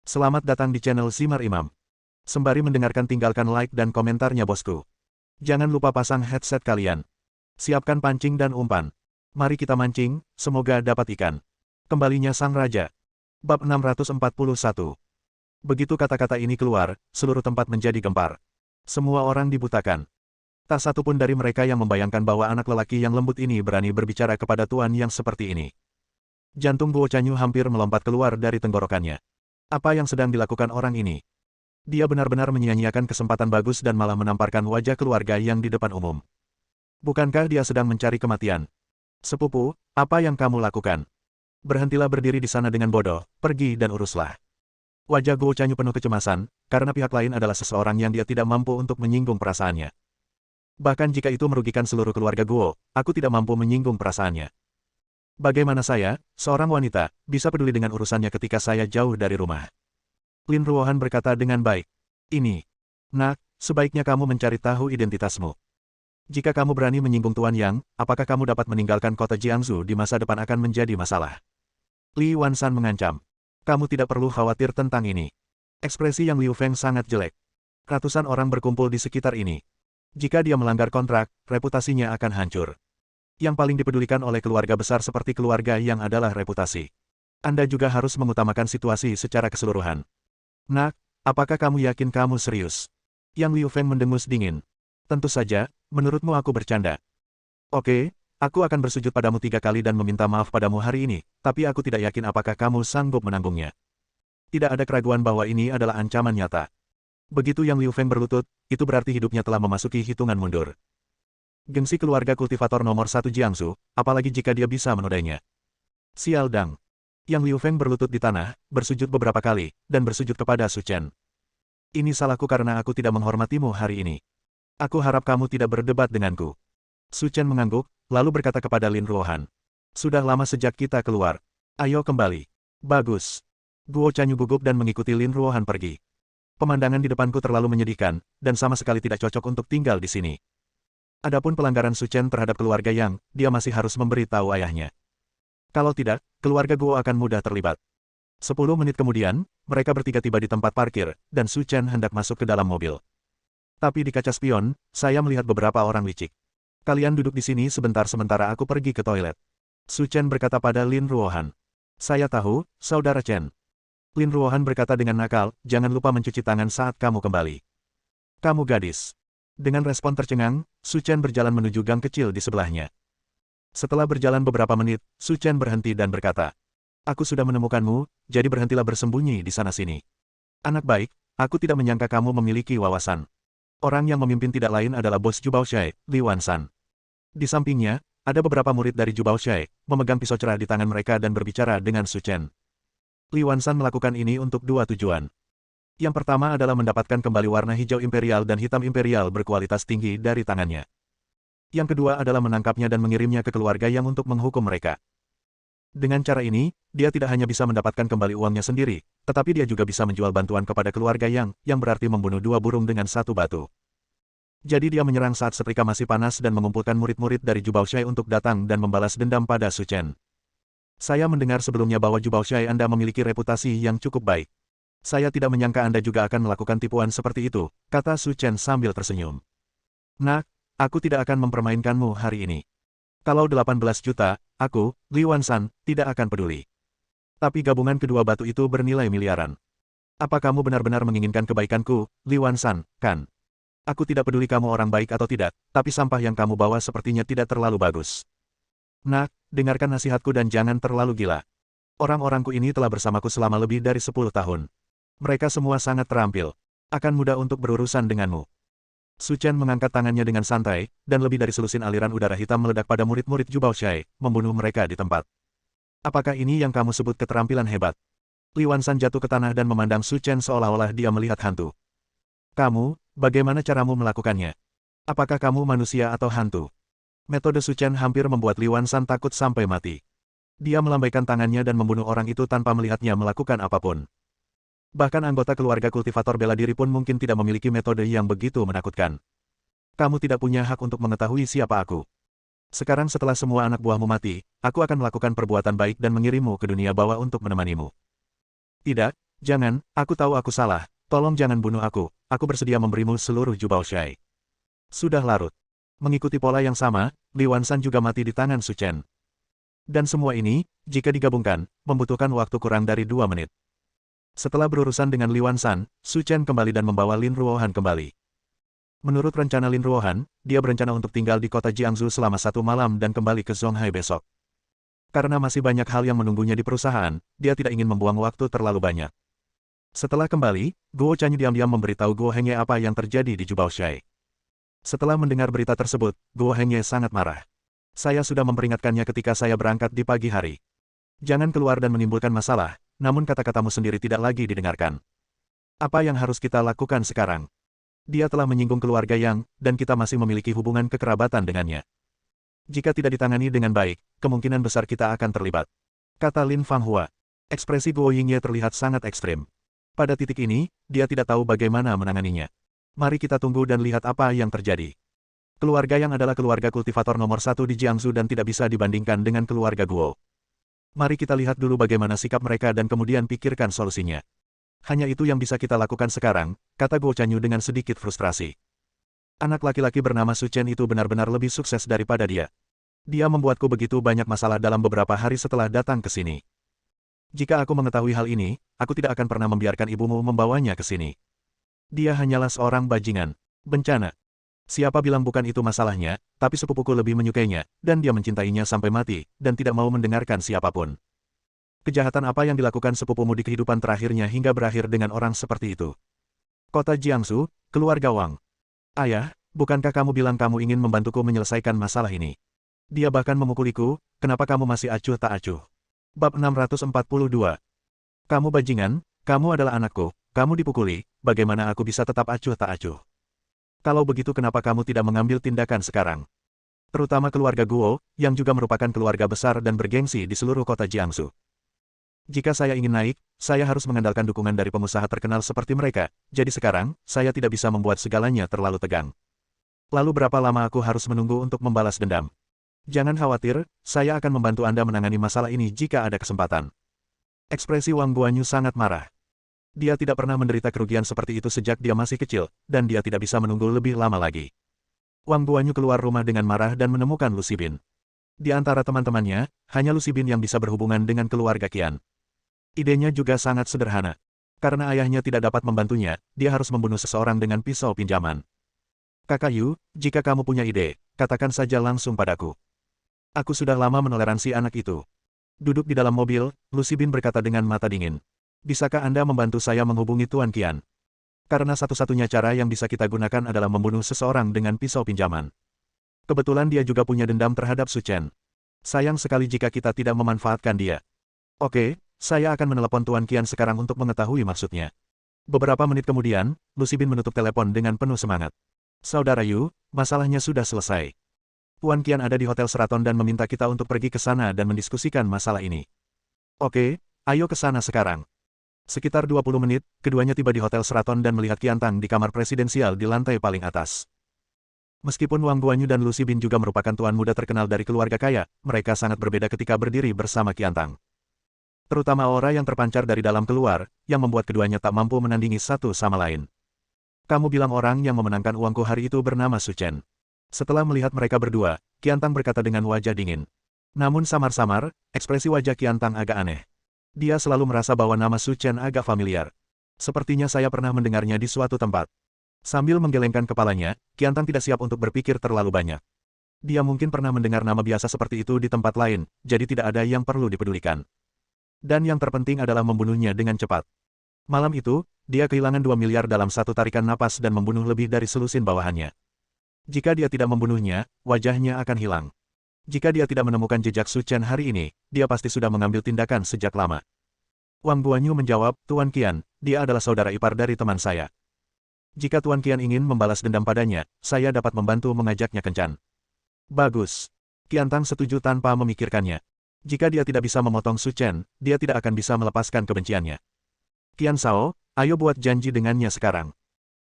Selamat datang di channel Simar Imam. Sembari mendengarkan tinggalkan like dan komentarnya bosku. Jangan lupa pasang headset kalian. Siapkan pancing dan umpan. Mari kita mancing, semoga dapat ikan. Kembalinya Sang Raja. Bab 641. Begitu kata-kata ini keluar, seluruh tempat menjadi gempar. Semua orang dibutakan. Tak satu pun dari mereka yang membayangkan bahwa anak lelaki yang lembut ini berani berbicara kepada tuan yang seperti ini. Jantung Guo Chanyu hampir melompat keluar dari tenggorokannya. Apa yang sedang dilakukan orang ini? Dia benar-benar menyia-nyiakan kesempatan bagus dan malah menamparkan wajah keluarga yang di depan umum. Bukankah dia sedang mencari kematian? Sepupu, apa yang kamu lakukan? Berhentilah berdiri di sana dengan bodoh, pergi dan uruslah. Wajah Guo Chanyu penuh kecemasan, karena pihak lain adalah seseorang yang dia tidak mampu untuk menyinggung perasaannya. Bahkan jika itu merugikan seluruh keluarga Guo, aku tidak mampu menyinggung perasaannya. Bagaimana saya, seorang wanita, bisa peduli dengan urusannya ketika saya jauh dari rumah? Lin Ruohan berkata dengan baik. Ini. Nak, sebaiknya kamu mencari tahu identitasmu. Jika kamu berani menyinggung Tuan Yang, apakah kamu dapat meninggalkan kota Jiangsu di masa depan akan menjadi masalah? Li Wanshan mengancam. Kamu tidak perlu khawatir tentang ini. Ekspresi Yang Liu Feng sangat jelek. Ratusan orang berkumpul di sekitar ini. Jika dia melanggar kontrak, reputasinya akan hancur. Yang paling dipedulikan oleh keluarga besar seperti keluarga Yang adalah reputasi. Anda juga harus mengutamakan situasi secara keseluruhan. Nak, apakah kamu yakin kamu serius? Yang Liu Feng mendengus dingin. Tentu saja, menurutmu aku bercanda. Oke, aku akan bersujud padamu 3 kali dan meminta maaf padamu hari ini, tapi aku tidak yakin apakah kamu sanggup menanggungnya. Tidak ada keraguan bahwa ini adalah ancaman nyata. Begitu Yang Liu Feng berlutut, itu berarti hidupnya telah memasuki hitungan mundur. Gengsi keluarga kultivator nomor 1 Jiangsu, apalagi jika dia bisa menodainya. Sial Dang. Yang Liu Feng berlutut di tanah, bersujud beberapa kali, dan bersujud kepada Su Chen. Ini salahku karena aku tidak menghormatimu hari ini. Aku harap kamu tidak berdebat denganku. Su Chen mengangguk, lalu berkata kepada Lin Ruohan. Sudah lama sejak kita keluar. Ayo kembali. Bagus. Guo Chanyu gugup dan mengikuti Lin Ruohan pergi. Pemandangan di depanku terlalu menyedihkan, dan sama sekali tidak cocok untuk tinggal di sini. Adapun pelanggaran Su Chen terhadap keluarga Yang, dia masih harus memberi tahu ayahnya. Kalau tidak, keluarga Guo akan mudah terlibat. 10 menit kemudian, mereka bertiga tiba di tempat parkir, dan Su Chen hendak masuk ke dalam mobil. Tapi di kaca spion, saya melihat beberapa orang licik. Kalian duduk di sini sebentar sementara aku pergi ke toilet. Su Chen berkata pada Lin Ruohan. Saya tahu, Saudara Chen. Lin Ruohan berkata dengan nakal, jangan lupa mencuci tangan saat kamu kembali. Kamu gadis. Dengan respon tercengang, Su Chen berjalan menuju gang kecil di sebelahnya. Setelah berjalan beberapa menit, Su Chen berhenti dan berkata, aku sudah menemukanmu, jadi berhentilah bersembunyi di sana-sini. Anak baik, aku tidak menyangka kamu memiliki wawasan. Orang yang memimpin tidak lain adalah bos Ju Baoshai, Li Wanshan. Di sampingnya, ada beberapa murid dari Ju Baoshai, memegang pisau cerah di tangan mereka dan berbicara dengan Su Chen. Li Wanshan melakukan ini untuk 2 tujuan. Yang pertama adalah mendapatkan kembali warna hijau imperial dan hitam imperial berkualitas tinggi dari tangannya. Yang kedua adalah menangkapnya dan mengirimnya ke keluarga Yang untuk menghukum mereka. Dengan cara ini, dia tidak hanya bisa mendapatkan kembali uangnya sendiri, tetapi dia juga bisa menjual bantuan kepada keluarga Yang berarti membunuh 2 burung dengan 1 batu. Jadi dia menyerang saat setrika masih panas dan mengumpulkan murid-murid dari Ju Baoshai untuk datang dan membalas dendam pada Su Chen. Saya mendengar sebelumnya bahwa Ju Baoshai Anda memiliki reputasi yang cukup baik. Saya tidak menyangka Anda juga akan melakukan tipuan seperti itu, kata Su Chen sambil tersenyum. Nak, aku tidak akan mempermainkanmu hari ini. Kalau 18 juta, aku, Li Wanshan, tidak akan peduli. Tapi gabungan kedua batu itu bernilai miliaran. Apa kamu benar-benar menginginkan kebaikanku, Li Wanshan, kan? Aku tidak peduli kamu orang baik atau tidak, tapi sampah yang kamu bawa sepertinya tidak terlalu bagus. Nak, dengarkan nasihatku dan jangan terlalu gila. Orang-orangku ini telah bersamaku selama lebih dari 10 tahun. Mereka semua sangat terampil. Akan mudah untuk berurusan denganmu. Su Chen mengangkat tangannya dengan santai, dan lebih dari selusin aliran udara hitam meledak pada murid-murid Ju Baoshai, membunuh mereka di tempat. Apakah ini yang kamu sebut keterampilan hebat? Li Wanshan jatuh ke tanah dan memandang Su Chen seolah-olah dia melihat hantu. Kamu, bagaimana caramu melakukannya? Apakah kamu manusia atau hantu? Metode Su Chen hampir membuat Li Wanshan takut sampai mati. Dia melambaikan tangannya dan membunuh orang itu tanpa melihatnya melakukan apapun. Bahkan anggota keluarga kultivator bela diri pun mungkin tidak memiliki metode yang begitu menakutkan. Kamu tidak punya hak untuk mengetahui siapa aku. Sekarang setelah semua anak buahmu mati, aku akan melakukan perbuatan baik dan mengirimmu ke dunia bawah untuk menemanimu. Tidak, Jangan, aku tahu aku salah. Tolong jangan bunuh aku bersedia memberimu seluruh Jubao Shai. Sudah larut. Mengikuti pola yang sama, Li Wanshan juga mati di tangan Su Chen. Dan semua ini, jika digabungkan, membutuhkan waktu kurang dari 2 menit. Setelah berurusan dengan Li Wanshan, Su Chen kembali dan membawa Lin Ruohan kembali. Menurut rencana Lin Ruohan, dia berencana untuk tinggal di kota Jiangsu selama 1 malam dan kembali ke Zonghai besok. Karena masih banyak hal yang menunggunya di perusahaan, dia tidak ingin membuang waktu terlalu banyak. Setelah kembali, Guo Chanyu diam-diam memberitahu Guo Hengye apa yang terjadi di Jubao Shai. Setelah mendengar berita tersebut, Guo Hengye sangat marah. Saya sudah memperingatkannya ketika saya berangkat di pagi hari. Jangan keluar dan menimbulkan masalah, namun kata-katamu sendiri tidak lagi didengarkan. Apa yang harus kita lakukan sekarang? Dia telah menyinggung keluarga Yang, dan kita masih memiliki hubungan kekerabatan dengannya. Jika tidak ditangani dengan baik, kemungkinan besar kita akan terlibat. Kata Lin Fanghua. Ekspresi Guo Yingye terlihat sangat ekstrim. Pada titik ini, dia tidak tahu bagaimana menanganinya. Mari kita tunggu dan lihat apa yang terjadi. Keluarga Yang adalah keluarga kultivator nomor 1 di Jiangsu dan tidak bisa dibandingkan dengan keluarga Guo. Mari kita lihat dulu bagaimana sikap mereka dan kemudian pikirkan solusinya. Hanya itu yang bisa kita lakukan sekarang, kata Guo Chanyu dengan sedikit frustrasi. Anak laki-laki bernama Su Chen itu benar-benar lebih sukses daripada dia. Dia membuatku begitu banyak masalah dalam beberapa hari setelah datang ke sini. Jika aku mengetahui hal ini, aku tidak akan pernah membiarkan ibumu membawanya ke sini. Dia hanyalah seorang bajingan. Bencana. Siapa bilang bukan itu masalahnya, tapi sepupuku lebih menyukainya, dan dia mencintainya sampai mati, dan tidak mau mendengarkan siapapun. Kejahatan apa yang dilakukan sepupumu di kehidupan terakhirnya hingga berakhir dengan orang seperti itu? Kota Jiangsu, keluarga Wang. Ayah, bukankah kamu bilang kamu ingin membantuku menyelesaikan masalah ini? Dia bahkan memukuliku, kenapa kamu masih acuh tak acuh? Bab 642. Kamu bajingan, kamu adalah anakku, kamu dipukuli, bagaimana aku bisa tetap acuh tak acuh? Kalau begitu kenapa kamu tidak mengambil tindakan sekarang? Terutama keluarga Guo, yang juga merupakan keluarga besar dan bergengsi di seluruh kota Jiangsu. Jika saya ingin naik, saya harus mengandalkan dukungan dari pengusaha terkenal seperti mereka, jadi sekarang, saya tidak bisa membuat segalanya terlalu tegang. Lalu berapa lama aku harus menunggu untuk membalas dendam? Jangan khawatir, saya akan membantu Anda menangani masalah ini jika ada kesempatan. Ekspresi Wang Guanyu sangat marah. Dia tidak pernah menderita kerugian seperti itu sejak dia masih kecil, dan dia tidak bisa menunggu lebih lama lagi. Wang Guanyu keluar rumah dengan marah dan menemukan Lu Xibin. Di antara teman-temannya, hanya Lu Xibin yang bisa berhubungan dengan keluarga Qian. Idenya juga sangat sederhana. Karena ayahnya tidak dapat membantunya, dia harus membunuh seseorang dengan pisau pinjaman. Kakak Yu, jika kamu punya ide, katakan saja langsung padaku. Aku sudah lama menoleransi anak itu. Duduk di dalam mobil, Lu Xibin berkata dengan mata dingin. Bisakah Anda membantu saya menghubungi Tuan Qian? Karena satu-satunya cara yang bisa kita gunakan adalah membunuh seseorang dengan pisau pinjaman. Kebetulan dia juga punya dendam terhadap Su Chen. Sayang sekali jika kita tidak memanfaatkan dia. Oke, saya akan menelepon Tuan Qian sekarang untuk mengetahui maksudnya. Beberapa menit kemudian, Lu Xibin menutup telepon dengan penuh semangat. Saudara Yu, masalahnya sudah selesai. Tuan Qian ada di Hotel Seraton dan meminta kita untuk pergi ke sana dan mendiskusikan masalah ini. Oke, ayo ke sana sekarang. Sekitar 20 menit, keduanya tiba di Hotel Seraton dan melihat Qiantang di kamar presidensial di lantai paling atas. Meskipun Wang Guanyu dan Lu Xibin juga merupakan tuan muda terkenal dari keluarga kaya, mereka sangat berbeda ketika berdiri bersama Qiantang. Terutama aura yang terpancar dari dalam keluar, yang membuat keduanya tak mampu menandingi satu sama lain. Kamu bilang orang yang memenangkan uangku hari itu bernama Su Chen. Setelah melihat mereka berdua, Qiantang berkata dengan wajah dingin. Namun samar-samar, ekspresi wajah Qiantang agak aneh. Dia selalu merasa bahwa nama Su Chen agak familiar. Sepertinya saya pernah mendengarnya di suatu tempat. Sambil menggelengkan kepalanya, Qiantang tidak siap untuk berpikir terlalu banyak. Dia mungkin pernah mendengar nama biasa seperti itu di tempat lain, jadi tidak ada yang perlu dipedulikan. Dan yang terpenting adalah membunuhnya dengan cepat. Malam itu, dia kehilangan 2 miliar dalam satu tarikan napas dan membunuh lebih dari selusin bawahannya. Jika dia tidak membunuhnya, wajahnya akan hilang. Jika dia tidak menemukan jejak Su Chen hari ini, dia pasti sudah mengambil tindakan sejak lama. Wang Guanyu menjawab, Tuan Qian, dia adalah saudara ipar dari teman saya. Jika Tuan Qian ingin membalas dendam padanya, saya dapat membantu mengajaknya kencan. Bagus. Qiantang setuju tanpa memikirkannya. Jika dia tidak bisa memotong Su Chen, dia tidak akan bisa melepaskan kebenciannya. Qian Shao, ayo buat janji dengannya sekarang.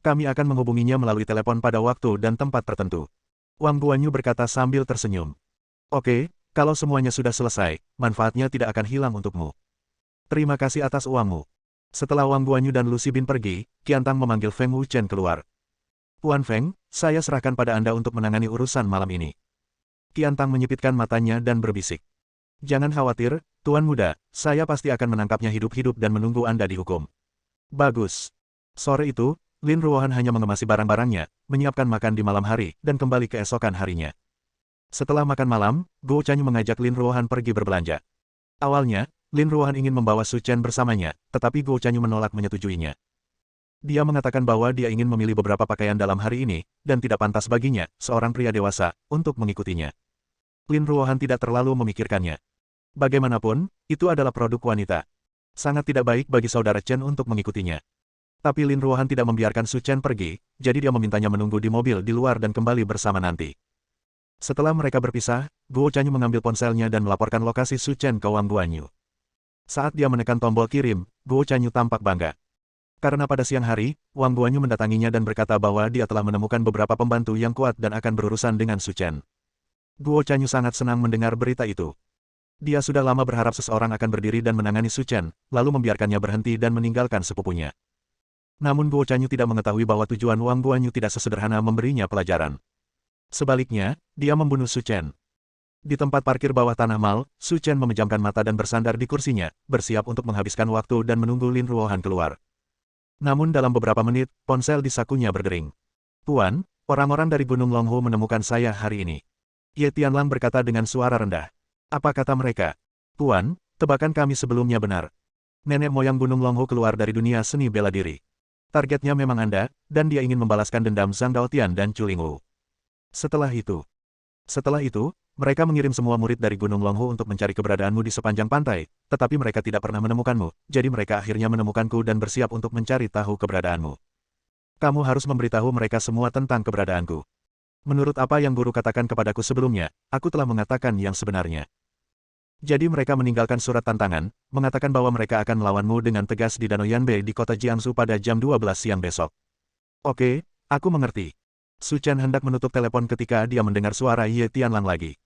Kami akan menghubunginya melalui telepon pada waktu dan tempat tertentu. Wang Guanyu berkata sambil tersenyum. Oke, kalau semuanya sudah selesai, manfaatnya tidak akan hilang untukmu. Terima kasih atas uangmu. Setelah Wang Guanyu dan Lu Xibin pergi, Qiantang memanggil Feng Wuchen keluar. Tuan Feng, saya serahkan pada Anda untuk menangani urusan malam ini. Qiantang menyipitkan matanya dan berbisik. Jangan khawatir, Tuan Muda, saya pasti akan menangkapnya hidup-hidup dan menunggu Anda dihukum. Bagus. Sore itu, Lin Ruohan hanya mengemasi barang-barangnya, menyiapkan makan di malam hari, dan kembali keesokan harinya. Setelah makan malam, Guo Chanyu mengajak Lin Ruohan pergi berbelanja. Awalnya, Lin Ruohan ingin membawa Su Chen bersamanya, tetapi Guo Chanyu menolak menyetujuinya. Dia mengatakan bahwa dia ingin memilih beberapa pakaian dalam hari ini, dan tidak pantas baginya, seorang pria dewasa, untuk mengikutinya. Lin Ruohan tidak terlalu memikirkannya. Bagaimanapun, itu adalah produk wanita. Sangat tidak baik bagi saudara Chen untuk mengikutinya. Tapi Lin Ruohan tidak membiarkan Su Chen pergi, jadi dia memintanya menunggu di mobil di luar dan kembali bersama nanti. Setelah mereka berpisah, Guo Chanyu mengambil ponselnya dan melaporkan lokasi Su Chen ke Wang Guanyu. Saat dia menekan tombol kirim, Guo Chanyu tampak bangga. Karena pada siang hari, Wang Guanyu mendatanginya dan berkata bahwa dia telah menemukan beberapa pembantu yang kuat dan akan berurusan dengan Su Chen. Guo Chanyu sangat senang mendengar berita itu. Dia sudah lama berharap seseorang akan berdiri dan menangani Su Chen, lalu membiarkannya berhenti dan meninggalkan sepupunya. Namun Guo Chanyu tidak mengetahui bahwa tujuan Wang Guanyu tidak sesederhana memberinya pelajaran. Sebaliknya, dia membunuh Su Chen. Di tempat parkir bawah tanah mal, Su Chen memejamkan mata dan bersandar di kursinya, bersiap untuk menghabiskan waktu dan menunggu Lin Ruohan keluar. Namun dalam beberapa menit, ponsel di sakunya berdering. Tuan, orang-orang dari Gunung Longhu menemukan saya hari ini. Ye Tianlang berkata dengan suara rendah. Apa kata mereka? Tuan, tebakan kami sebelumnya benar. Nenek moyang Gunung Longhu keluar dari dunia seni bela diri. Targetnya memang Anda, dan dia ingin membalaskan dendam Zhang Daotian dan Chu Lingwu. Setelah itu, mereka mengirim semua murid dari Gunung Longhu untuk mencari keberadaanmu di sepanjang pantai, tetapi mereka tidak pernah menemukanmu, jadi mereka akhirnya menemukanku dan bersiap untuk mencari tahu keberadaanmu. Kamu harus memberitahu mereka semua tentang keberadaanku. Menurut apa yang guru katakan kepadaku sebelumnya, aku telah mengatakan yang sebenarnya. Jadi mereka meninggalkan surat tantangan, mengatakan bahwa mereka akan melawanmu dengan tegas di Danau Yanbei di kota Jiangsu pada jam 12 siang besok. Oke, aku mengerti. Su Chen hendak menutup telepon ketika dia mendengar suara Ye Tianlang lagi.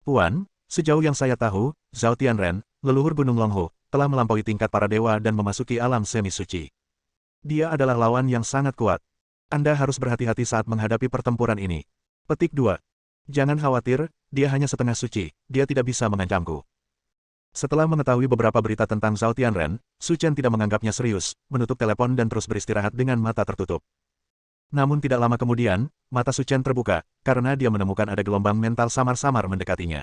Tuan, sejauh yang saya tahu, Zhao Tianren, leluhur Gunung Longhu, telah melampaui tingkat para dewa dan memasuki alam semi suci. Dia adalah lawan yang sangat kuat. Anda harus berhati-hati saat menghadapi pertempuran ini. Petik 2. Jangan khawatir, dia hanya setengah suci, dia tidak bisa mengancamku. Setelah mengetahui beberapa berita tentang Zhao Tianren, Su Chen tidak menganggapnya serius, menutup telepon dan terus beristirahat dengan mata tertutup. Namun tidak lama kemudian, mata Su Chen terbuka, karena dia menemukan ada gelombang mental samar-samar mendekatinya.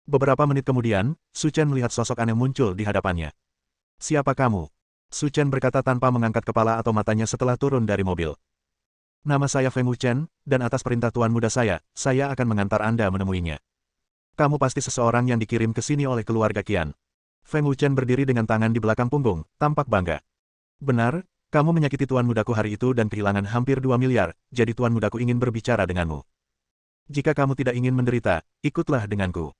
Beberapa menit kemudian, Su Chen melihat sosok aneh muncul di hadapannya. Siapa kamu? Su Chen berkata tanpa mengangkat kepala atau matanya setelah turun dari mobil. Nama saya Feng Wuchen, dan atas perintah Tuan Muda saya akan mengantar Anda menemuinya. Kamu pasti seseorang yang dikirim ke sini oleh keluarga Qian. Feng Wuchen berdiri dengan tangan di belakang punggung, tampak bangga. Benar, kamu menyakiti Tuan Mudaku hari itu dan kehilangan hampir 2 miliar, jadi Tuan Mudaku ingin berbicara denganmu. Jika kamu tidak ingin menderita, ikutlah denganku.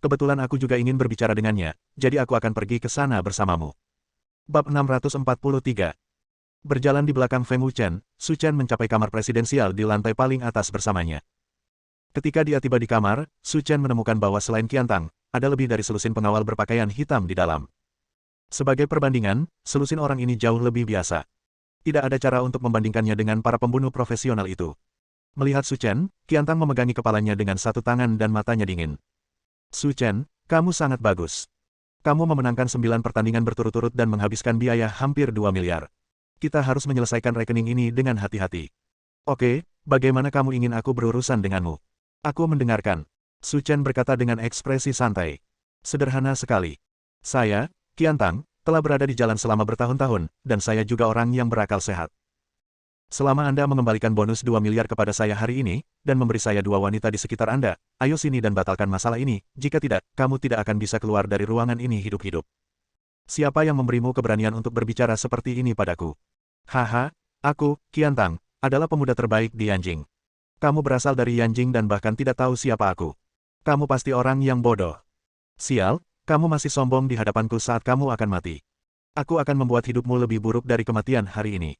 Kebetulan aku juga ingin berbicara dengannya, jadi aku akan pergi ke sana bersamamu. Bab 643. Berjalan di belakang Feng Wuchen, Su Chen mencapai kamar presidensial di lantai paling atas bersamanya. Ketika dia tiba di kamar, Su Chen menemukan bahwa selain Qiantang, ada lebih dari selusin pengawal berpakaian hitam di dalam. Sebagai perbandingan, selusin orang ini jauh lebih biasa. Tidak ada cara untuk membandingkannya dengan para pembunuh profesional itu. Melihat Su Chen, Qiantang memegangi kepalanya dengan satu tangan dan matanya dingin. Su Chen, kamu sangat bagus. Kamu memenangkan 9 pertandingan berturut-turut dan menghabiskan biaya hampir 2 miliar. Kita harus menyelesaikan rekening ini dengan hati-hati. Oke, bagaimana kamu ingin aku berurusan denganmu? Aku mendengarkan. Su Chen berkata dengan ekspresi santai. Sederhana sekali. Saya, Qiantang, telah berada di jalan selama bertahun-tahun, dan saya juga orang yang berakal sehat. Selama Anda mengembalikan bonus 2 miliar kepada saya hari ini, dan memberi saya 2 wanita di sekitar Anda, ayo sini dan batalkan masalah ini, jika tidak, kamu tidak akan bisa keluar dari ruangan ini hidup-hidup. Siapa yang memberimu keberanian untuk berbicara seperti ini padaku? Haha, aku, Qiantang, adalah pemuda terbaik di Yanjing. Kamu berasal dari Yanjing dan bahkan tidak tahu siapa aku. Kamu pasti orang yang bodoh. Sial, kamu masih sombong di hadapanku saat kamu akan mati. Aku akan membuat hidupmu lebih buruk dari kematian hari ini.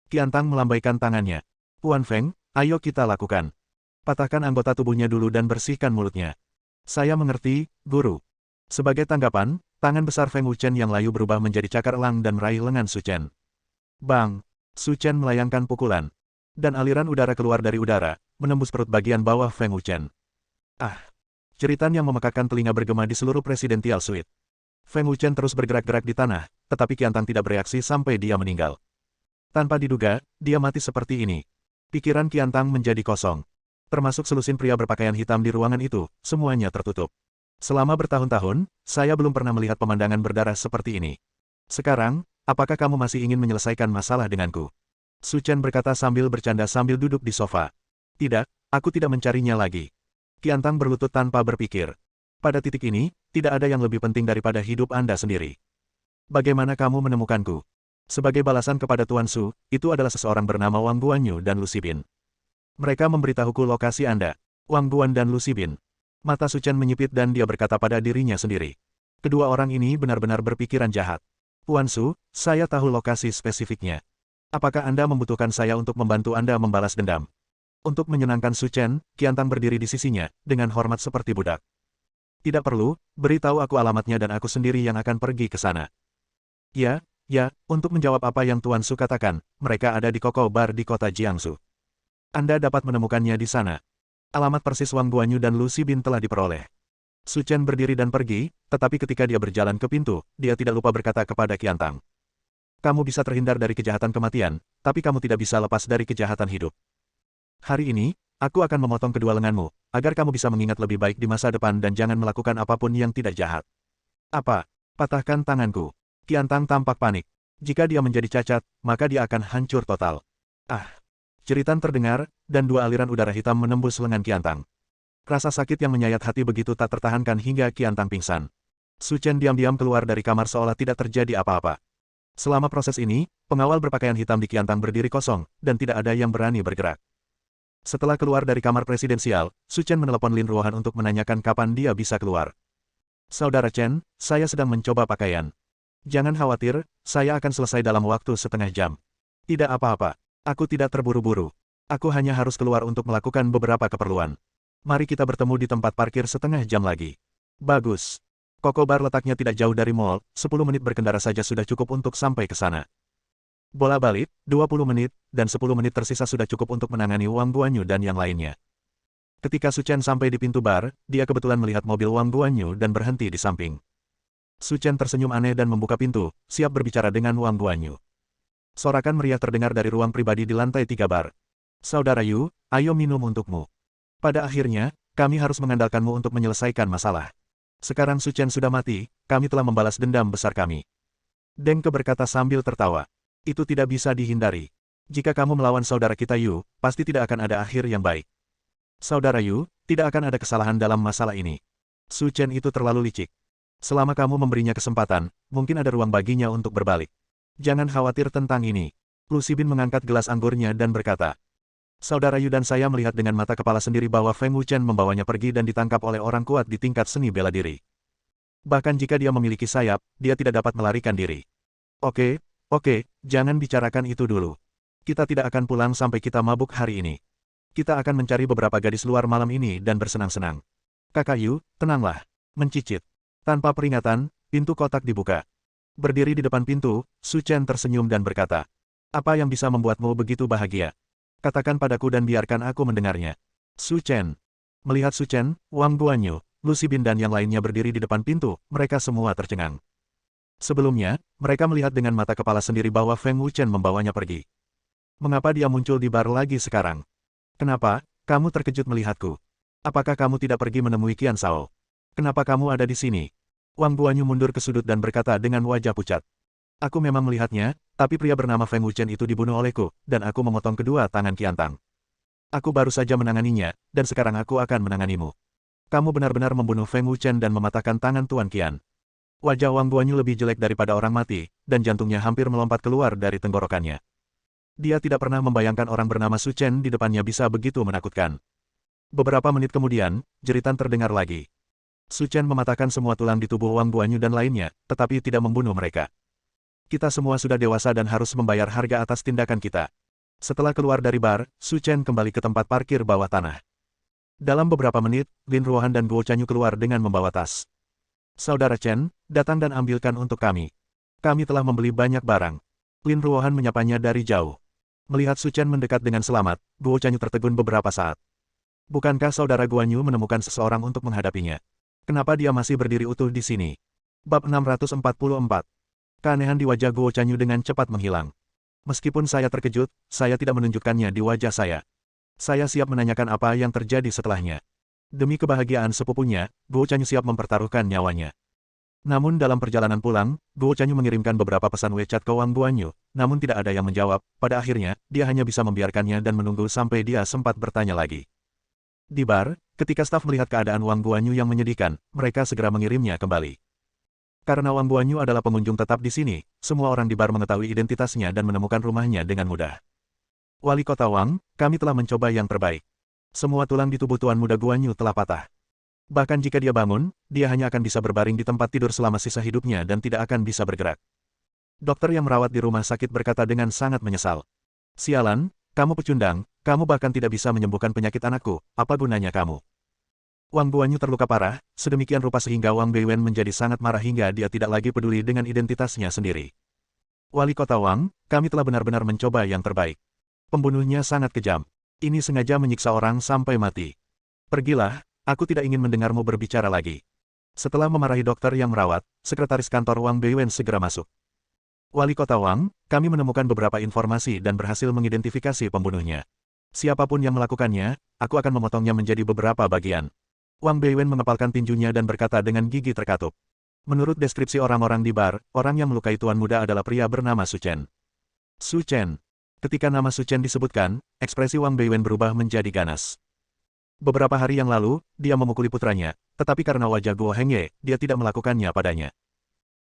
Qiantang melambaikan tangannya. Tuan Feng, ayo kita lakukan. Patahkan anggota tubuhnya dulu dan bersihkan mulutnya. Saya mengerti, Guru. Sebagai tanggapan, tangan besar Feng Wuchen yang layu berubah menjadi cakar elang dan meraih lengan Su Chen. Bang! Su Chen melayangkan pukulan. Dan aliran udara keluar dari udara, menembus perut bagian bawah Feng Wuchen. Ah! Jeritan yang memekakkan telinga bergema di seluruh Presidential Suite. Feng Wuchen terus bergerak-gerak di tanah, tetapi Qiantang tidak bereaksi sampai dia meninggal. Tanpa diduga, dia mati seperti ini. Pikiran Qiantang menjadi kosong. Termasuk selusin pria berpakaian hitam di ruangan itu, semuanya tertutup. Selama bertahun-tahun, saya belum pernah melihat pemandangan berdarah seperti ini. Sekarang, apakah kamu masih ingin menyelesaikan masalah denganku? Su Chen berkata sambil bercanda sambil duduk di sofa. Tidak, aku tidak mencarinya lagi. Qiantang berlutut tanpa berpikir. Pada titik ini, tidak ada yang lebih penting daripada hidup Anda sendiri. Bagaimana kamu menemukanku? Sebagai balasan kepada Tuan Su, itu adalah seseorang bernama Wang Guanyu dan Lu Xibin. Mereka memberitahuku lokasi Anda. Wang Guan dan Lu Xibin. Mata Su Chen menyipit dan dia berkata pada dirinya sendiri. Kedua orang ini benar-benar berpikiran jahat. Tuan Su, saya tahu lokasi spesifiknya. Apakah Anda membutuhkan saya untuk membantu Anda membalas dendam? Untuk menyenangkan Su Chen, Qiantang berdiri di sisinya, dengan hormat seperti budak. Tidak perlu, beritahu aku alamatnya dan aku sendiri yang akan pergi ke sana. Ya, untuk menjawab apa yang Tuan Su katakan, mereka ada di Coco Bar di kota Jiangsu. Anda dapat menemukannya di sana. Alamat persis Wang Guanyu dan Lu Xibin telah diperoleh. Su Chen berdiri dan pergi, tetapi ketika dia berjalan ke pintu, dia tidak lupa berkata kepada Qiantang. Kamu bisa terhindar dari kejahatan kematian, tapi kamu tidak bisa lepas dari kejahatan hidup. Hari ini, aku akan memotong kedua lenganmu, agar kamu bisa mengingat lebih baik di masa depan dan jangan melakukan apapun yang tidak jahat. Apa? Patahkan tanganku. Qiantang tampak panik. Jika dia menjadi cacat, maka dia akan hancur total. Ah! Jeritan terdengar, dan dua aliran udara hitam menembus lengan Qiantang. Rasa sakit yang menyayat hati begitu tak tertahankan hingga Qiantang pingsan. Su Chen diam-diam keluar dari kamar seolah tidak terjadi apa-apa. Selama proses ini, pengawal berpakaian hitam di Qiantang berdiri kosong, dan tidak ada yang berani bergerak. Setelah keluar dari kamar presidensial, Su Chen menelepon Lin Ruohan untuk menanyakan kapan dia bisa keluar. Saudara Chen, saya sedang mencoba pakaian. Jangan khawatir, saya akan selesai dalam waktu setengah jam. Tidak apa-apa. Aku tidak terburu-buru. Aku hanya harus keluar untuk melakukan beberapa keperluan. Mari kita bertemu di tempat parkir setengah jam lagi. Bagus. Coco Bar letaknya tidak jauh dari mall, 10 menit berkendara saja sudah cukup untuk sampai ke sana. Bola balik, 20 menit, dan 10 menit tersisa sudah cukup untuk menangani Wang Guanyu dan yang lainnya. Ketika Su Chen sampai di pintu bar, dia kebetulan melihat mobil Wang Guanyu dan berhenti di samping. Su Chen tersenyum aneh dan membuka pintu, siap berbicara dengan Wang Guanyu. Sorakan meriah terdengar dari ruang pribadi di lantai 3 bar. Saudara Yu, ayo minum untukmu. Pada akhirnya, kami harus mengandalkanmu untuk menyelesaikan masalah. Sekarang Su Chen sudah mati, kami telah membalas dendam besar kami. Deng Ke berkata sambil tertawa. Itu tidak bisa dihindari. Jika kamu melawan saudara kita Yu, pasti tidak akan ada akhir yang baik. Saudara Yu, tidak akan ada kesalahan dalam masalah ini. Su Chen itu terlalu licik. Selama kamu memberinya kesempatan, mungkin ada ruang baginya untuk berbalik. Jangan khawatir tentang ini. Lu Xibin mengangkat gelas anggurnya dan berkata. Saudara Yu dan saya melihat dengan mata kepala sendiri bahwa Feng Wuchen membawanya pergi dan ditangkap oleh orang kuat di tingkat seni bela diri. Bahkan jika dia memiliki sayap, dia tidak dapat melarikan diri. Oke, jangan bicarakan itu dulu. Kita tidak akan pulang sampai kita mabuk hari ini. Kita akan mencari beberapa gadis luar malam ini dan bersenang-senang. Kakak Yu, tenanglah. Mencicit. Tanpa peringatan, pintu kotak dibuka. Berdiri di depan pintu, Su Chen tersenyum dan berkata, apa yang bisa membuatmu begitu bahagia? Katakan padaku dan biarkan aku mendengarnya. Su Chen. Melihat Su Chen, Wang Guanyu, Lu Xibin dan yang lainnya berdiri di depan pintu, mereka semua tercengang. Sebelumnya, mereka melihat dengan mata kepala sendiri bahwa Feng Wuchen membawanya pergi. Mengapa dia muncul di bar lagi sekarang? Kenapa, kamu terkejut melihatku? Apakah kamu tidak pergi menemui Qian Shao? Kenapa kamu ada di sini? Wang Guanyu mundur ke sudut dan berkata dengan wajah pucat. Aku memang melihatnya, tapi pria bernama Feng Wuchen itu dibunuh olehku, dan aku memotong kedua tangan Qiantang. Aku baru saja menanganinya, dan sekarang aku akan menanganimu. Kamu benar-benar membunuh Feng Wuchen dan mematahkan tangan Tuan Qian. Wajah Wang Guanyu lebih jelek daripada orang mati, dan jantungnya hampir melompat keluar dari tenggorokannya. Dia tidak pernah membayangkan orang bernama Su Chen di depannya bisa begitu menakutkan. Beberapa menit kemudian, jeritan terdengar lagi. Su Chen mematahkan semua tulang di tubuh Wang Guanyu dan lainnya, tetapi tidak membunuh mereka. Kita semua sudah dewasa dan harus membayar harga atas tindakan kita. Setelah keluar dari bar, Su Chen kembali ke tempat parkir bawah tanah. Dalam beberapa menit, Lin Ruohan dan Guo Chanyu keluar dengan membawa tas. Saudara Chen, datang dan ambilkan untuk kami. Kami telah membeli banyak barang. Lin Ruohan menyapanya dari jauh. Melihat Su Chen mendekat dengan selamat, Guo Chanyu tertegun beberapa saat. Bukankah saudara Guan Yu menemukan seseorang untuk menghadapinya? Kenapa dia masih berdiri utuh di sini? Bab 644. Keanehan di wajah Guo Chanyu dengan cepat menghilang. Meskipun saya terkejut, saya tidak menunjukkannya di wajah saya. Saya siap menanyakan apa yang terjadi setelahnya. Demi kebahagiaan sepupunya, Guo Chanyu siap mempertaruhkan nyawanya. Namun dalam perjalanan pulang, Guo Chanyu mengirimkan beberapa pesan WeChat ke Wang Guanyu, namun tidak ada yang menjawab. Pada akhirnya, dia hanya bisa membiarkannya dan menunggu sampai dia sempat bertanya lagi. Di bar, ketika staf melihat keadaan Wang Guanyu yang menyedihkan, mereka segera mengirimnya kembali. Karena Wang Guanyu adalah pengunjung tetap di sini, semua orang di bar mengetahui identitasnya dan menemukan rumahnya dengan mudah. Wali kota Wang, kami telah mencoba yang terbaik. Semua tulang di tubuh Tuan Muda Guanyu telah patah. Bahkan jika dia bangun, dia hanya akan bisa berbaring di tempat tidur selama sisa hidupnya dan tidak akan bisa bergerak. Dokter yang merawat di rumah sakit berkata dengan sangat menyesal. Sialan, kamu pecundang, kamu bahkan tidak bisa menyembuhkan penyakit anakku, apa gunanya kamu? Wang Guanyu terluka parah, sedemikian rupa sehingga Wang Beiwen menjadi sangat marah hingga dia tidak lagi peduli dengan identitasnya sendiri. Wali kota Wang, kami telah benar-benar mencoba yang terbaik. Pembunuhnya sangat kejam. Ini sengaja menyiksa orang sampai mati. Pergilah, aku tidak ingin mendengarmu berbicara lagi. Setelah memarahi dokter yang merawat, sekretaris kantor Wang Beiwen segera masuk. Wali kota Wang, kami menemukan beberapa informasi dan berhasil mengidentifikasi pembunuhnya. Siapapun yang melakukannya, aku akan memotongnya menjadi beberapa bagian. Wang Beiwen mengepalkan tinjunya dan berkata dengan gigi terkatup. Menurut deskripsi orang-orang di bar, orang yang melukai Tuan Muda adalah pria bernama Su Chen. Su Chen. Ketika nama Su Chen disebutkan, ekspresi Wang Beiwen berubah menjadi ganas. Beberapa hari yang lalu, dia memukuli putranya, tetapi karena wajah Guo Hengye, dia tidak melakukannya padanya.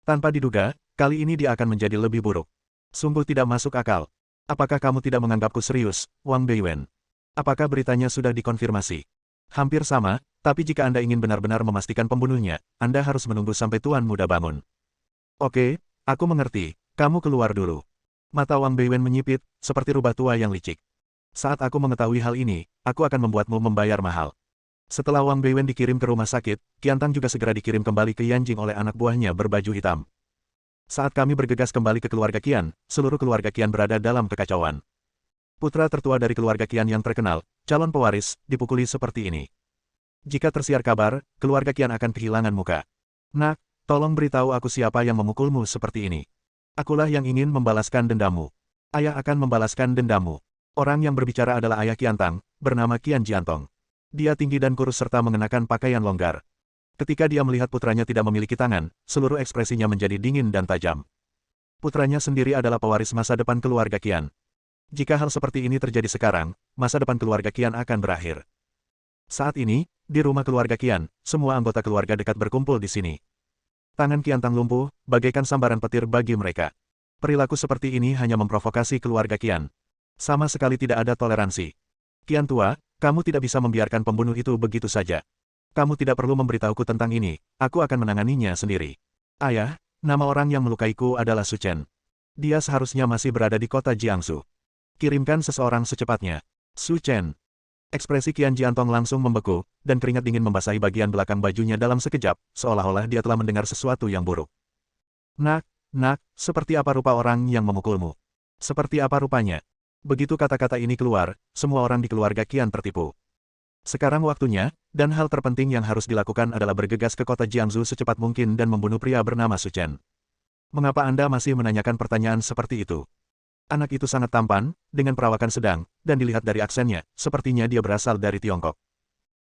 Tanpa diduga, kali ini dia akan menjadi lebih buruk. Sungguh tidak masuk akal. Apakah kamu tidak menganggapku serius, Wang Beiwen? Apakah beritanya sudah dikonfirmasi? Hampir sama, tapi jika Anda ingin benar-benar memastikan pembunuhnya, Anda harus menunggu sampai Tuan Muda bangun. Oke, aku mengerti, kamu keluar dulu. Mata Wang Beiwen menyipit, seperti rubah tua yang licik. Saat aku mengetahui hal ini, aku akan membuatmu membayar mahal. Setelah Wang Beiwen dikirim ke rumah sakit, Qiantang juga segera dikirim kembali ke Yanjing oleh anak buahnya berbaju hitam. Saat kami bergegas kembali ke keluarga Qian, seluruh keluarga Qian berada dalam kekacauan. Putra tertua dari keluarga Qian yang terkenal, calon pewaris, dipukuli seperti ini. Jika tersiar kabar, keluarga Qian akan kehilangan muka. Nak, tolong beritahu aku siapa yang memukulmu seperti ini. Akulah yang ingin membalaskan dendammu. Ayah akan membalaskan dendammu. Orang yang berbicara adalah ayah Qiantang, bernama Qian Jiantong. Dia tinggi dan kurus serta mengenakan pakaian longgar. Ketika dia melihat putranya tidak memiliki tangan, seluruh ekspresinya menjadi dingin dan tajam. Putranya sendiri adalah pewaris masa depan keluarga Qian. Jika hal seperti ini terjadi sekarang, masa depan keluarga Qian akan berakhir. Saat ini, di rumah keluarga Qian, semua anggota keluarga dekat berkumpul di sini. Tangan Qiantang lumpuh, bagaikan sambaran petir bagi mereka. Perilaku seperti ini hanya memprovokasi keluarga Qian. Sama sekali tidak ada toleransi. Qian tua, kamu tidak bisa membiarkan pembunuh itu begitu saja. Kamu tidak perlu memberitahuku tentang ini, aku akan menanganinya sendiri. Ayah, nama orang yang melukaiku adalah Su Chen. Dia seharusnya masih berada di kota Jiangsu. Kirimkan seseorang secepatnya. Su Chen. Ekspresi Qian Jiantong langsung membeku, dan keringat dingin membasahi bagian belakang bajunya dalam sekejap, seolah-olah dia telah mendengar sesuatu yang buruk. Nak, seperti apa rupa orang yang memukulmu? Seperti apa rupanya? Begitu kata-kata ini keluar, semua orang di keluarga Qian tertipu. Sekarang waktunya, dan hal terpenting yang harus dilakukan adalah bergegas ke kota Jiangsu secepat mungkin dan membunuh pria bernama Su Chen. Mengapa Anda masih menanyakan pertanyaan seperti itu? Anak itu sangat tampan, dengan perawakan sedang, dan dilihat dari aksennya, sepertinya dia berasal dari Tiongkok.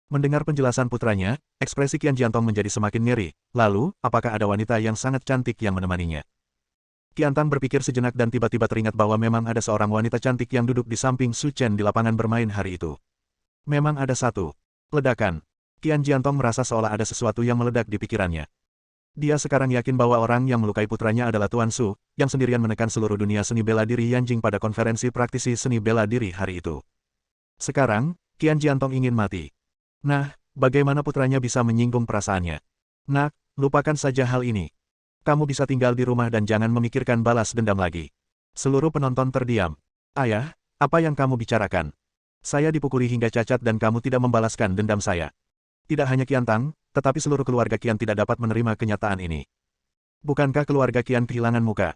Mendengar penjelasan putranya, ekspresi Qian Jiantong menjadi semakin ngeri. Lalu, apakah ada wanita yang sangat cantik yang menemaninya? Qiantang berpikir sejenak dan tiba-tiba teringat bahwa memang ada seorang wanita cantik yang duduk di samping Su Chen di lapangan bermain hari itu. Memang ada satu. Ledakan. Qian Jiantong merasa seolah ada sesuatu yang meledak di pikirannya. Dia sekarang yakin bahwa orang yang melukai putranya adalah Tuan Su, yang sendirian menekan seluruh dunia seni bela diri Yanjing pada konferensi praktisi seni bela diri hari itu. Sekarang, Qian Jiantong ingin mati. Nah, bagaimana putranya bisa menyinggung perasaannya? Nak, lupakan saja hal ini. Kamu bisa tinggal di rumah dan jangan memikirkan balas dendam lagi. Seluruh penonton terdiam. Ayah, apa yang kamu bicarakan? Saya dipukuli hingga cacat dan kamu tidak membalaskan dendam saya. Tidak hanya Qiantang, Tetapi seluruh keluarga Qian tidak dapat menerima kenyataan ini. Bukankah keluarga Qian kehilangan muka?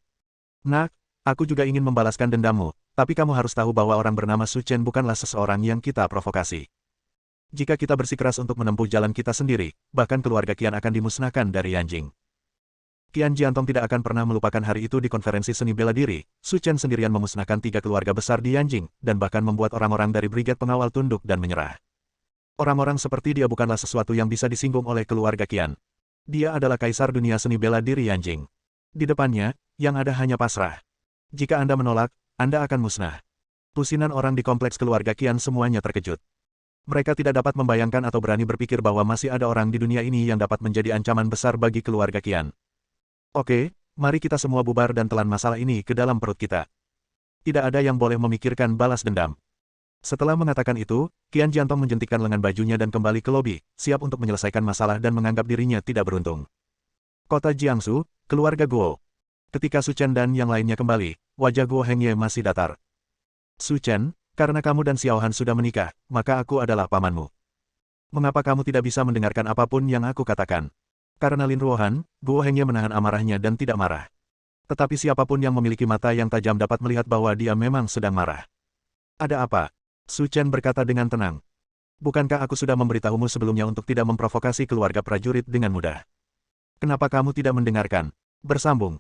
Nak, aku juga ingin membalaskan dendammu, tapi kamu harus tahu bahwa orang bernama Su Chen bukanlah seseorang yang kita provokasi. Jika kita bersikeras untuk menempuh jalan kita sendiri, bahkan keluarga Qian akan dimusnahkan dari Yanjing. Qian Jiantong tidak akan pernah melupakan hari itu di konferensi seni bela diri. Su Chen sendirian memusnahkan 3 keluarga besar di Yanjing, dan bahkan membuat orang-orang dari brigade pengawal tunduk dan menyerah. Orang-orang seperti dia bukanlah sesuatu yang bisa disinggung oleh keluarga Qian. Dia adalah kaisar dunia seni bela diri Yanjing. Di depannya, yang ada hanya pasrah. Jika Anda menolak, Anda akan musnah. Pusinan orang di kompleks keluarga Qian semuanya terkejut. Mereka tidak dapat membayangkan atau berani berpikir bahwa masih ada orang di dunia ini yang dapat menjadi ancaman besar bagi keluarga Qian. Oke, mari kita semua bubar dan telan masalah ini ke dalam perut kita. Tidak ada yang boleh memikirkan balas dendam. Setelah mengatakan itu, Qian Jiantong menjentikkan lengan bajunya dan kembali ke lobi, siap untuk menyelesaikan masalah dan menganggap dirinya tidak beruntung. Kota Jiangsu, keluarga Guo. Ketika Su Chen dan yang lainnya kembali, wajah Guo Hengye masih datar. Su Chen, karena kamu dan Xiao Han sudah menikah, maka aku adalah pamanmu. Mengapa kamu tidak bisa mendengarkan apapun yang aku katakan? Karena Lin Ruohan, Guo Hengye menahan amarahnya dan tidak marah. Tetapi siapapun yang memiliki mata yang tajam dapat melihat bahwa dia memang sedang marah. Ada apa? Su Chen berkata dengan tenang. Bukankah aku sudah memberitahumu sebelumnya untuk tidak memprovokasi keluarga prajurit dengan mudah? Kenapa kamu tidak mendengarkan? Bersambung.